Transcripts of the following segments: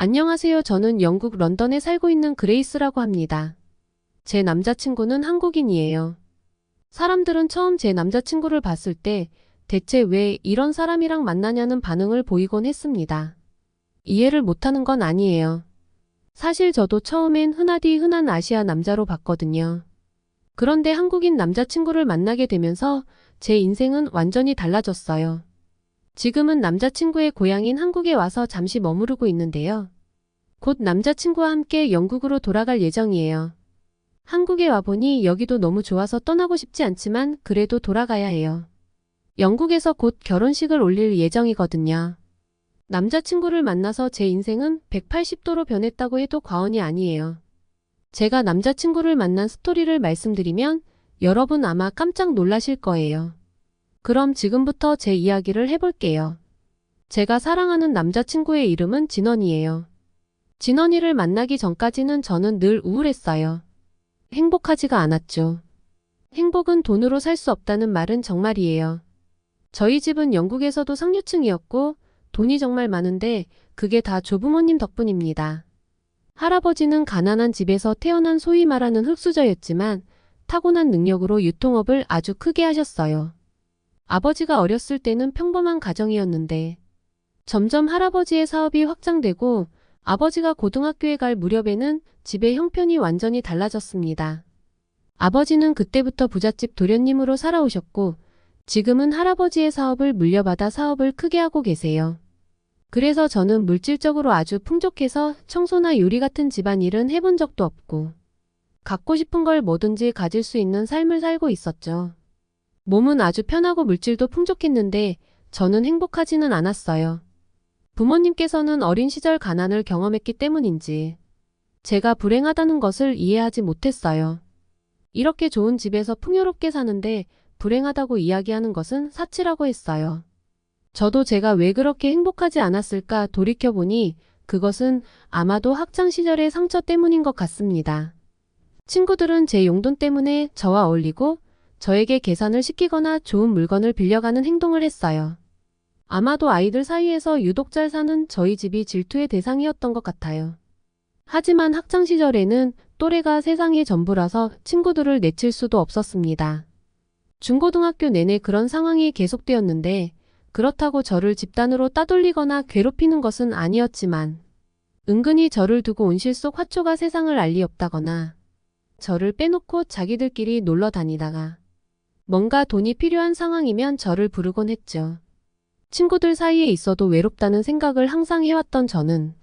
안녕하세요. 저는 영국 런던에 살고 있는 그레이스라고 합니다. 제 남자친구는 한국인이에요. 사람들은 처음 제 남자친구를 봤을 때 대체 왜 이런 사람이랑 만나냐는 반응을 보이곤 했습니다. 이해를 못하는 건 아니에요. 사실 저도 처음엔 흔하디 흔한 아시아 남자로 봤거든요. 그런데 한국인 남자친구를 만나게 되면서 제 인생은 완전히 달라졌어요. 지금은 남자친구의 고향인 한국에 와서 잠시 머무르고 있는데요. 곧 남자친구와 함께 영국으로 돌아갈 예정이에요. 한국에 와보니 여기도 너무 좋아서 떠나고 싶지 않지만 그래도 돌아가야 해요. 영국에서 곧 결혼식을 올릴 예정이거든요. 남자친구를 만나서 제 인생은 180도로 변했다고 해도 과언이 아니에요. 제가 남자친구를 만난 스토리를 말씀드리면 여러분 아마 깜짝 놀라실 거예요. 그럼 지금부터 제 이야기를 해볼게요. 제가 사랑하는 남자친구의 이름은 진원이에요. 진원이를 만나기 전까지는 저는 늘 우울했어요. 행복하지가 않았죠. 행복은 돈으로 살 수 없다는 말은 정말이에요. 저희 집은 영국에서도 상류층이었고 돈이 정말 많은데 그게 다 조부모님 덕분입니다. 할아버지는 가난한 집에서 태어난 소위 말하는 흙수저였지만 타고난 능력으로 유통업을 아주 크게 하셨어요. 아버지가 어렸을 때는 평범한 가정이었는데 점점 할아버지의 사업이 확장되고 아버지가 고등학교에 갈 무렵에는 집의 형편이 완전히 달라졌습니다. 아버지는 그때부터 부잣집 도련님으로 살아오셨고 지금은 할아버지의 사업을 물려받아 사업을 크게 하고 계세요. 그래서 저는 물질적으로 아주 풍족해서 청소나 요리 같은 집안일은 해본 적도 없고 갖고 싶은 걸 뭐든지 가질 수 있는 삶을 살고 있었죠. 몸은 아주 편하고 물질도 풍족했는데 저는 행복하지는 않았어요. 부모님께서는 어린 시절 가난을 경험했기 때문인지 제가 불행하다는 것을 이해하지 못했어요. 이렇게 좋은 집에서 풍요롭게 사는데 불행하다고 이야기하는 것은 사치라고 했어요. 저도 제가 왜 그렇게 행복하지 않았을까 돌이켜보니 그것은 아마도 학창 시절의 상처 때문인 것 같습니다. 친구들은 제 용돈 때문에 저와 어울리고 저에게 계산을 시키거나 좋은 물건을 빌려가는 행동을 했어요. 아마도 아이들 사이에서 유독 잘 사는 저희 집이 질투의 대상이었던 것 같아요. 하지만 학창 시절에는 또래가 세상의 전부라서 친구들을 내칠 수도 없었습니다. 중고등학교 내내 그런 상황이 계속되었는데 그렇다고 저를 집단으로 따돌리거나 괴롭히는 것은 아니었지만 은근히 저를 두고 온실 속 화초가 세상을 알리 없다거나 저를 빼놓고 자기들끼리 놀러 다니다가 뭔가 돈이 필요한 상황이면 저를 부르곤 했죠. 친구들 사이에 있어도 외롭다는 생각을 항상 해왔던 저는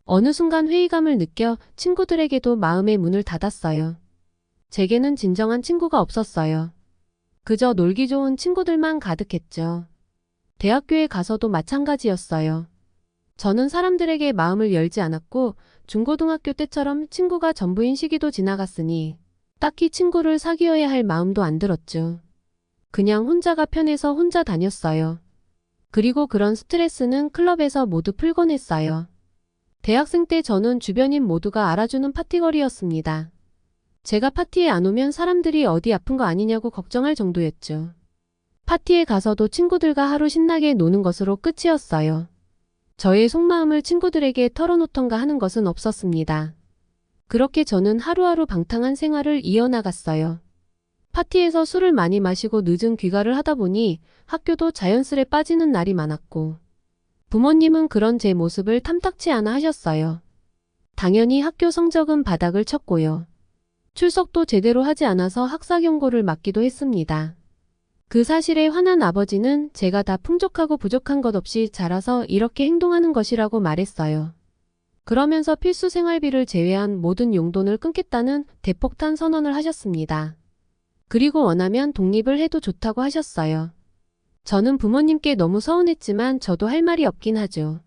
어느 순간 회의감을 느껴 친구들에게도 마음의 문을 닫았어요. 제게는 진정한 친구가 없었어요. 그저 놀기 좋은 친구들만 가득했죠. 대학교에 가서도 마찬가지였어요. 저는 사람들에게 마음을 열지 않았고 중고등학교 때처럼 친구가 전부인 시기도 지나갔으니 딱히 친구를 사귀어야 할 마음도 안 들었죠. 그냥 혼자가 편해서 혼자 다녔어요. 그리고 그런 스트레스는 클럽에서 모두 풀곤 했어요. 대학생 때 저는 주변인 모두가 알아주는 파티걸이었습니다. 제가 파티에 안 오면 사람들이 어디 아픈 거 아니냐고 걱정할 정도였죠. 파티에 가서도 친구들과 하루 신나게 노는 것으로 끝이었어요. 저의 속마음을 친구들에게 털어놓던가 하는 것은 없었습니다. 그렇게 저는 하루하루 방탕한 생활을 이어나갔어요. 파티에서 술을 많이 마시고 늦은 귀가를 하다 보니 학교도 자연스레 빠지는 날이 많았고 부모님은 그런 제 모습을 탐탁치 않아 하셨어요. 당연히 학교 성적은 바닥을 쳤고요. 출석도 제대로 하지 않아서 학사 경고를 맞기도 했습니다. 그 사실에 화난 아버지는 제가 다 풍족하고 부족한 것 없이 자라서 이렇게 행동하는 것이라고 말했어요. 그러면서 필수 생활비를 제외한 모든 용돈을 끊겠다는 대폭탄 선언을 하셨습니다. 그리고 원하면 독립을 해도 좋다고 하셨어요. 저는 부모님께 너무 서운했지만 저도 할 말이 없긴 하죠.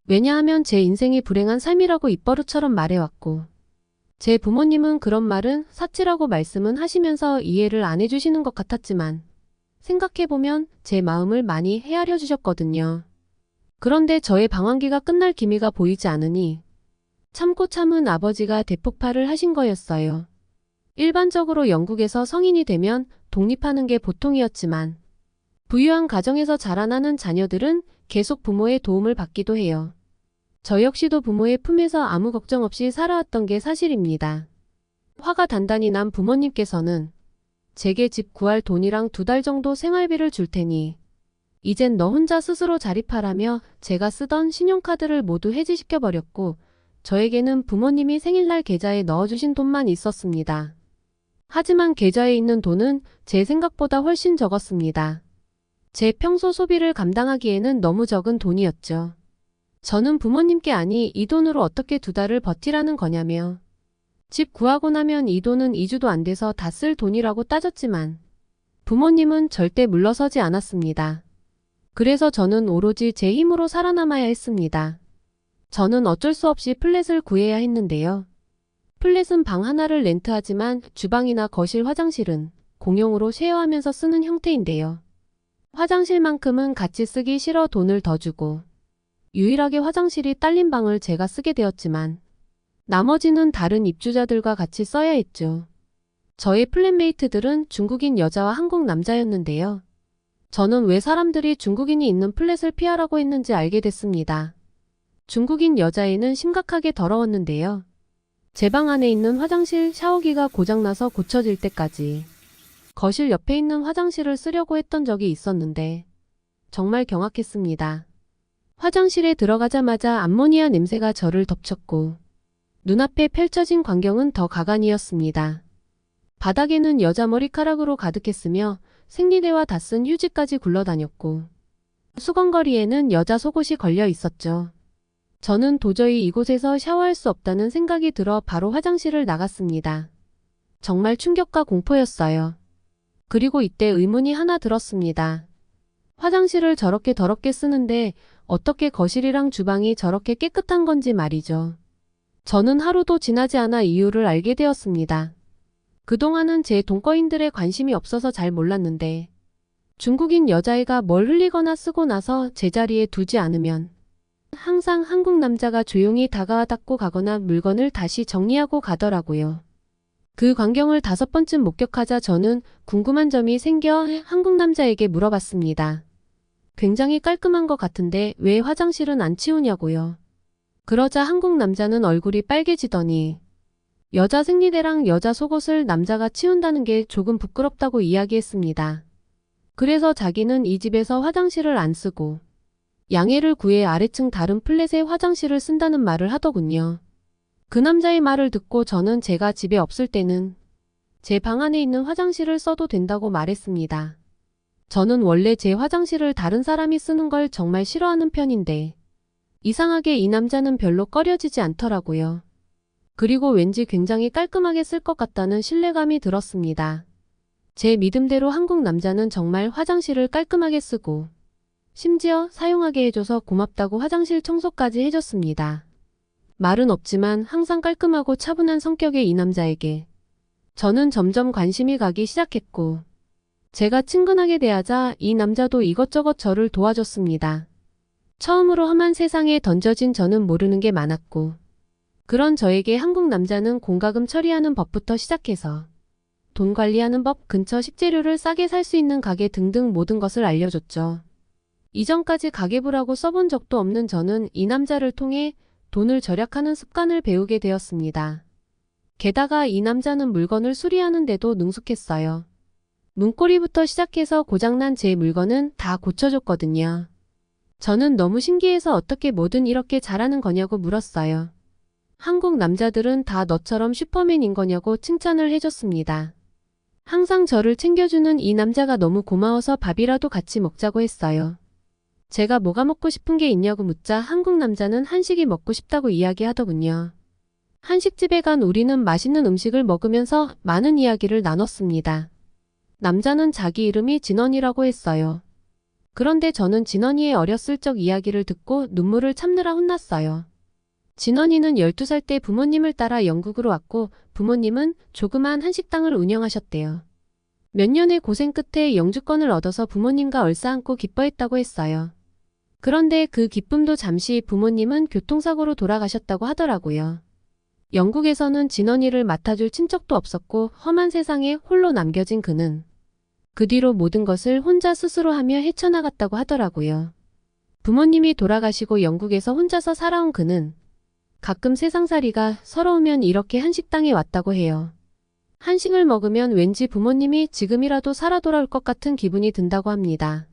왜냐하면 제 인생이 불행한 삶이라고 입버릇처럼 말해왔고 제 부모님은 그런 말은 사치라고 말씀은 하시면서 이해를 안 해주시는 것 같았지만 생각해보면 제 마음을 많이 헤아려 주셨거든요. 그런데 저의 방황기가 끝날 기미가 보이지 않으니 참고 참은 아버지가 대폭발을 하신 거였어요. 일반적으로 영국에서 성인이 되면 독립하는 게 보통이었지만 부유한 가정에서 자라나는 자녀들은 계속 부모의 도움을 받기도 해요. 저 역시도 부모의 품에서 아무 걱정 없이 살아왔던 게 사실입니다. 화가 단단히 난 부모님께서는 제게 집 구할 돈이랑 2달 정도 생활비를 줄 테니 이젠 너 혼자 스스로 자립하라며 제가 쓰던 신용카드를 모두 해지시켜버렸고 저에게는 부모님이 생일날 계좌에 넣어주신 돈만 있었습니다. 하지만 계좌에 있는 돈은 제 생각보다 훨씬 적었습니다. 제 평소 소비를 감당하기에는 너무 적은 돈이었죠. 저는 부모님께 아니 이 돈으로 어떻게 2달을 버티라는 거냐며 집 구하고 나면 이 돈은 2주도 안 돼서 다 쓸 돈이라고 따졌지만 부모님은 절대 물러서지 않았습니다. 그래서 저는 오로지 제 힘으로 살아남아야 했습니다. 저는 어쩔 수 없이 플랫을 구해야 했는데요. 플랫은 방 하나를 렌트하지만 주방이나 거실, 화장실은 공용으로 쉐어하면서 쓰는 형태인데요. 화장실만큼은 같이 쓰기 싫어 돈을 더 주고 유일하게 화장실이 딸린 방을 제가 쓰게 되었지만 나머지는 다른 입주자들과 같이 써야 했죠. 저의 플랫메이트들은 중국인 여자와 한국 남자였는데요. 저는 왜 사람들이 중국인이 있는 플랫을 피하라고 했는지 알게 됐습니다. 중국인 여자애는 심각하게 더러웠는데요. 제 방 안에 있는 화장실 샤워기가 고장나서 고쳐질 때까지 거실 옆에 있는 화장실을 쓰려고 했던 적이 있었는데 정말 경악했습니다. 화장실에 들어가자마자 암모니아 냄새가 저를 덮쳤고 눈앞에 펼쳐진 광경은 더 가관이었습니다. 바닥에는 여자 머리카락으로 가득했으며 생리대와 다 쓴 휴지까지 굴러다녔고 수건거리에는 여자 속옷이 걸려 있었죠. 저는 도저히 이곳에서 샤워할 수 없다는 생각이 들어 바로 화장실을 나갔습니다. 정말 충격과 공포였어요. 그리고 이때 의문이 하나 들었습니다. 화장실을 저렇게 더럽게 쓰는데 어떻게 거실이랑 주방이 저렇게 깨끗한 건지 말이죠. 저는 하루도 지나지 않아 이유를 알게 되었습니다. 그동안은 제 동거인들의 관심이 없어서 잘 몰랐는데 중국인 여자애가 뭘 흘리거나 쓰고 나서 제자리에 두지 않으면 항상 한국 남자가 조용히 다가와 닦고 가거나 물건을 다시 정리하고 가더라고요. 그 광경을 5번쯤 목격하자 저는 궁금한 점이 생겨 한국 남자에게 물어봤습니다. 굉장히 깔끔한 것 같은데 왜 화장실은 안 치우냐고요. 그러자 한국 남자는 얼굴이 빨개지더니 여자 생리대랑 여자 속옷을 남자가 치운다는 게 조금 부끄럽다고 이야기했습니다. 그래서 자기는 이 집에서 화장실을 안 쓰고 양해를 구해 아래층 다른 플랫의 화장실을 쓴다는 말을 하더군요. 그 남자의 말을 듣고 저는 제가 집에 없을 때는 제 방 안에 있는 화장실을 써도 된다고 말했습니다. 저는 원래 제 화장실을 다른 사람이 쓰는 걸 정말 싫어하는 편인데 이상하게 이 남자는 별로 꺼려지지 않더라고요. 그리고 왠지 굉장히 깔끔하게 쓸 것 같다는 신뢰감이 들었습니다. 제 믿음대로 한국 남자는 정말 화장실을 깔끔하게 쓰고 심지어 사용하게 해줘서 고맙다고 화장실 청소까지 해줬습니다. 말은 없지만 항상 깔끔하고 차분한 성격의 이 남자에게 저는 점점 관심이 가기 시작했고 제가 친근하게 대하자 이 남자도 이것저것 저를 도와줬습니다. 처음으로 험한 세상에 던져진 저는 모르는 게 많았고 그런 저에게 한국 남자는 공과금 처리하는 법부터 시작해서 돈 관리하는 법, 근처 식재료를 싸게 살 수 있는 가게 등등 모든 것을 알려줬죠. 이전까지 가계부라고 써본 적도 없는 저는 이 남자를 통해 돈을 절약하는 습관을 배우게 되었습니다. 게다가 이 남자는 물건을 수리하는데도 능숙했어요. 문고리부터 시작해서 고장난 제 물건은 다 고쳐줬거든요. 저는 너무 신기해서 어떻게 뭐든 이렇게 잘하는 거냐고 물었어요. 한국 남자들은 다 너처럼 슈퍼맨인 거냐고 칭찬을 해줬습니다. 항상 저를 챙겨주는 이 남자가 너무 고마워서 밥이라도 같이 먹자고 했어요. 제가 뭐가 먹고 싶은 게 있냐고 묻자 한국 남자는 한식이 먹고 싶다고 이야기하더군요. 한식집에 간 우리는 맛있는 음식을 먹으면서 많은 이야기를 나눴습니다. 남자는 자기 이름이 진원이라고 했어요. 그런데 저는 진원이의 어렸을 적 이야기를 듣고 눈물을 참느라 혼났어요. 진원이는 12살 때 부모님을 따라 영국으로 왔고 부모님은 조그만 한식당을 운영하셨대요. 몇 년의 고생 끝에 영주권을 얻어서 부모님과 얼싸안고 기뻐했다고 했어요. 그런데 그 기쁨도 잠시 부모님은 교통사고로 돌아가셨다고 하더라고요. 영국에서는 진원이를 맡아줄 친척도 없었고 험한 세상에 홀로 남겨진 그는 그 뒤로 모든 것을 혼자 스스로 하며 헤쳐나갔다고 하더라고요. 부모님이 돌아가시고 영국에서 혼자서 살아온 그는 가끔 세상살이가 서러우면 이렇게 한식당에 왔다고 해요. 한식을 먹으면 왠지 부모님이 지금이라도 살아 돌아올 것 같은 기분이 든다고 합니다.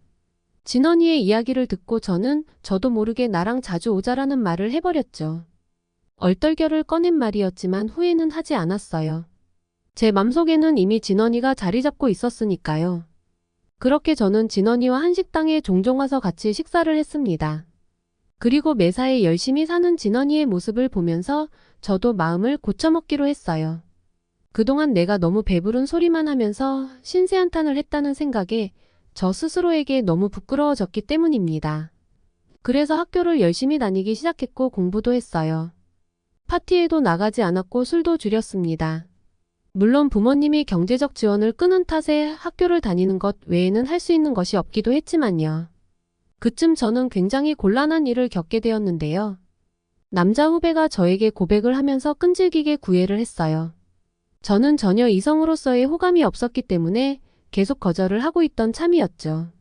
진원이의 이야기를 듣고 저도 모르게 나랑 자주 오자라는 말을 해버렸죠. 얼떨결을 꺼낸 말이었지만 후회는 하지 않았어요. 제 맘속에는 이미 진원이가 자리 잡고 있었으니까요. 그렇게 저는 진원이와 한식당에 종종 와서 같이 식사를 했습니다. 그리고 매사에 열심히 사는 진원이의 모습을 보면서 저도 마음을 고쳐먹기로 했어요. 그동안 내가 너무 배부른 소리만 하면서 신세한탄을 했다는 생각에 저 스스로에게 너무 부끄러워졌기 때문입니다. 그래서 학교를 열심히 다니기 시작했고 공부도 했어요. 파티에도 나가지 않았고 술도 줄였습니다. 물론 부모님이 경제적 지원을 끊은 탓에 학교를 다니는 것 외에는 할 수 있는 것이 없기도 했지만요. 그쯤 저는 굉장히 곤란한 일을 겪게 되었는데요. 남자 후배가 저에게 고백을 하면서 끈질기게 구애를 했어요. 저는 전혀 이성으로서의 호감이 없었기 때문에 계속 거절을 하고 있던 참이었죠.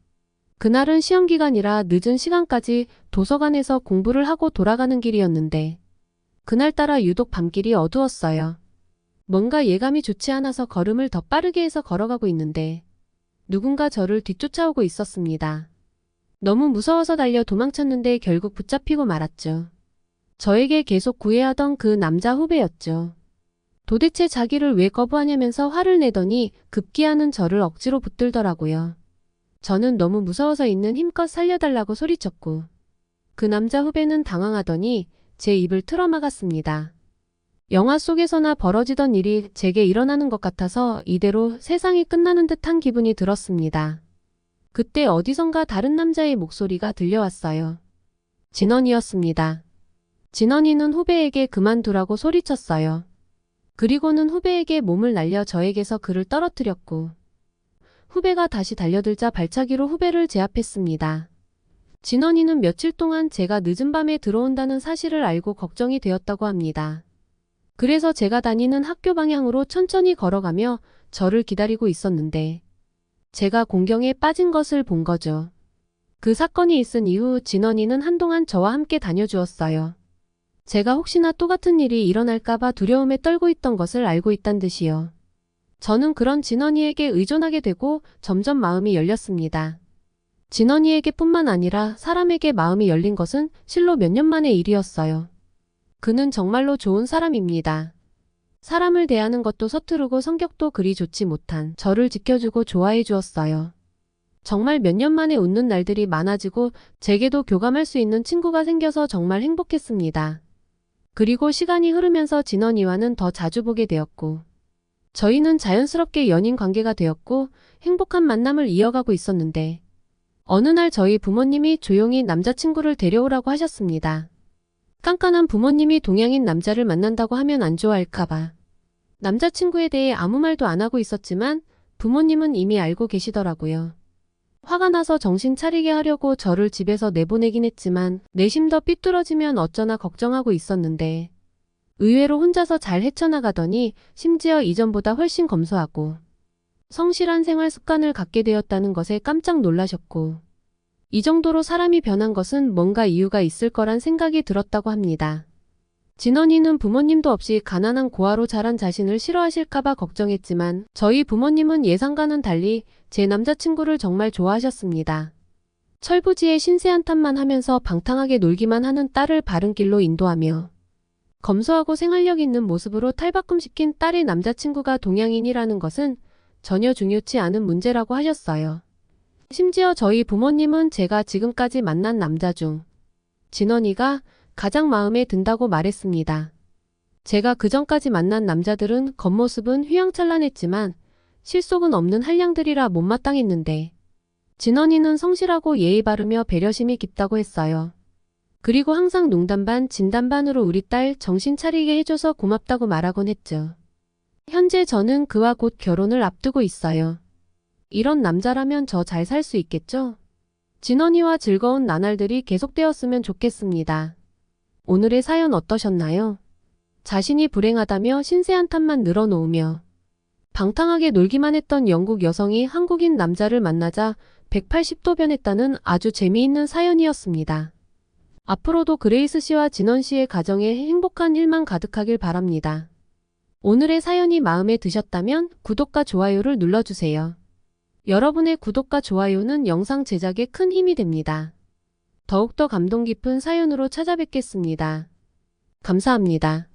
그날은 시험기간이라 늦은 시간까지 도서관에서 공부를 하고 돌아가는 길이었는데 그날따라 유독 밤길이 어두웠어요. 뭔가 예감이 좋지 않아서 걸음을 더 빠르게 해서 걸어가고 있는데 누군가 저를 뒤쫓아오고 있었습니다. 너무 무서워서 달려 도망쳤는데 결국 붙잡히고 말았죠. 저에게 계속 구애하던 그 남자 후배였죠. 도대체 자기를 왜 거부하냐면서 화를 내더니 급기야는 저를 억지로 붙들더라고요. 저는 너무 무서워서 있는 힘껏 살려달라고 소리쳤고 그 남자 후배는 당황하더니 제 입을 틀어막았습니다. 영화 속에서나 벌어지던 일이 제게 일어나는 것 같아서 이대로 세상이 끝나는 듯한 기분이 들었습니다. 그때 어디선가 다른 남자의 목소리가 들려왔어요. 진원이었습니다. 진원이는 후배에게 그만두라고 소리쳤어요. 그리고는 후배에게 몸을 날려 저에게서 그를 떨어뜨렸고 후배가 다시 달려들자 발차기로 후배를 제압했습니다. 진원이는 며칠 동안 제가 늦은 밤에 들어온다는 사실을 알고 걱정이 되었다고 합니다. 그래서 제가 다니는 학교 방향으로 천천히 걸어가며 저를 기다리고 있었는데 제가 공경에 빠진 것을 본 거죠. 그 사건이 있은 이후 진원이는 한동안 저와 함께 다녀주었어요. 제가 혹시나 또 같은 일이 일어날까봐 두려움에 떨고 있던 것을 알고 있단 듯이요. 저는 그런 진원이에게 의존하게 되고 점점 마음이 열렸습니다. 진원이에게 뿐만 아니라 사람에게 마음이 열린 것은 실로 몇 년 만의 일이었어요. 그는 정말로 좋은 사람입니다. 사람을 대하는 것도 서투르고 성격도 그리 좋지 못한 저를 지켜주고 좋아해 주었어요. 정말 몇 년 만에 웃는 날들이 많아지고 제게도 교감할 수 있는 친구가 생겨서 정말 행복했습니다. 그리고 시간이 흐르면서 진원이와는 더 자주 보게 되었고 저희는 자연스럽게 연인 관계가 되었고 행복한 만남을 이어가고 있었는데 어느 날 저희 부모님이 조용히 남자친구를 데려오라고 하셨습니다. 깐깐한 부모님이 동양인 남자를 만난다고 하면 안 좋아할까봐. 남자친구에 대해 아무 말도 안 하고 있었지만 부모님은 이미 알고 계시더라고요. 화가 나서 정신 차리게 하려고 저를 집에서 내보내긴 했지만 내심 더 삐뚤어지면 어쩌나 걱정하고 있었는데 의외로 혼자서 잘 헤쳐나가더니 심지어 이전보다 훨씬 검소하고 성실한 생활 습관을 갖게 되었다는 것에 깜짝 놀라셨고 이 정도로 사람이 변한 것은 뭔가 이유가 있을 거란 생각이 들었다고 합니다. 진원이는 부모님도 없이 가난한 고아로 자란 자신을 싫어하실까봐 걱정했지만 저희 부모님은 예상과는 달리 제 남자친구를 정말 좋아하셨습니다. 철부지에 신세한탄만 하면서 방탕하게 놀기만 하는 딸을 바른 길로 인도하며 검소하고 생활력 있는 모습으로 탈바꿈시킨 딸의 남자친구가 동양인이라는 것은 전혀 중요치 않은 문제라고 하셨어요. 심지어 저희 부모님은 제가 지금까지 만난 남자 중 진원이가 가장 마음에 든다고 말했습니다. 제가 그전까지 만난 남자들은 겉모습은 휘황찬란했지만 실속은 없는 한량들이라 못마땅했는데 진원이는 성실하고 예의 바르며 배려심이 깊다고 했어요. 그리고 항상 농담 반 진담 반으로 우리 딸 정신 차리게 해줘서 고맙다고 말하곤 했죠. 현재 저는 그와 곧 결혼을 앞두고 있어요. 이런 남자라면 저 잘 살 수 있겠죠? 진원이와 즐거운 나날들이 계속되었으면 좋겠습니다. 오늘의 사연 어떠셨나요? 자신이 불행하다며 신세한탄만 늘어놓으며 방탕하게 놀기만 했던 영국 여성이 한국인 남자를 만나자 180도 변했다는 아주 재미있는 사연이었습니다. 앞으로도 그레이스 씨와 진원 씨의 가정에 행복한 일만 가득하길 바랍니다. 오늘의 사연이 마음에 드셨다면 구독과 좋아요를 눌러주세요. 여러분의 구독과 좋아요는 영상 제작에 큰 힘이 됩니다. 더욱더 감동 깊은 사연으로 찾아뵙겠습니다. 감사합니다.